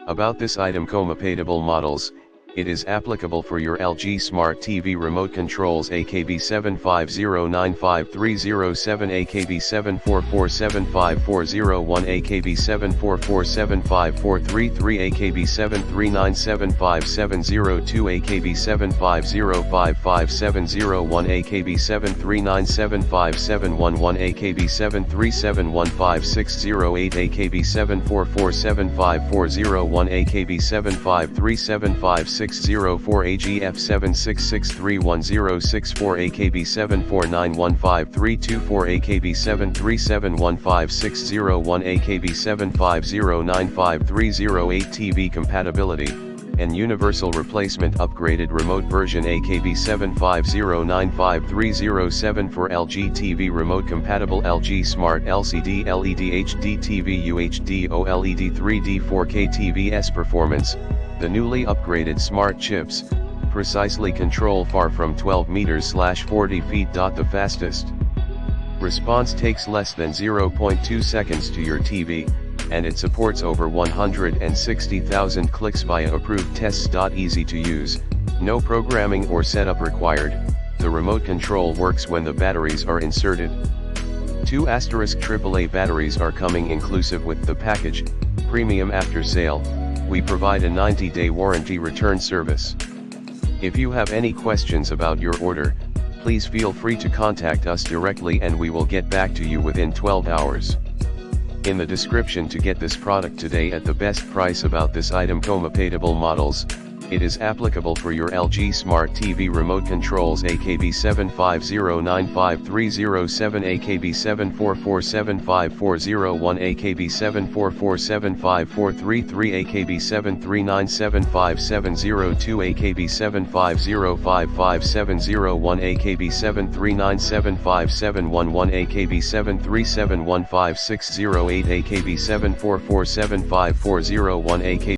About this item compatible models, it is applicable for your LG Smart TV remote controls AKB750953007, AKB744754001, AKB744754333, AKB739757002, AKB750557001, AKB739757111, AKB737156008, AKB744754001, AKB753756004, AGF766311064, AKB749153224, AKB737156001, AKB750953008. TV compatibility and universal replacement upgraded remote version AKB750953007 for LG TV remote compatible LG Smart LCD LED HDTV UHD OLED 3D 4K TVS performance. The newly upgraded smart chips precisely control far from 12 meters/40 feet. The fastest response takes less than 0.2 seconds to your TV, and it supports over 160,000 clicks via approved tests. Easy to use, no programming or setup required. The remote control works when the batteries are inserted. 2 AAA batteries are coming inclusive with the package. Premium after sale. We provide a 90-day warranty return service. If you have any questions about your order, please feel free to contact us directly and we will get back to you within 12 hours. In the description to get this product today at the best price. About this item compatible models, it is applicable for your LG Smart TV remote controls AKB750953007, AKB744754001, AKB744754333, AKB739757002, AKB750557001, AKB739757111, AKB737156008, AKB744754001, AKB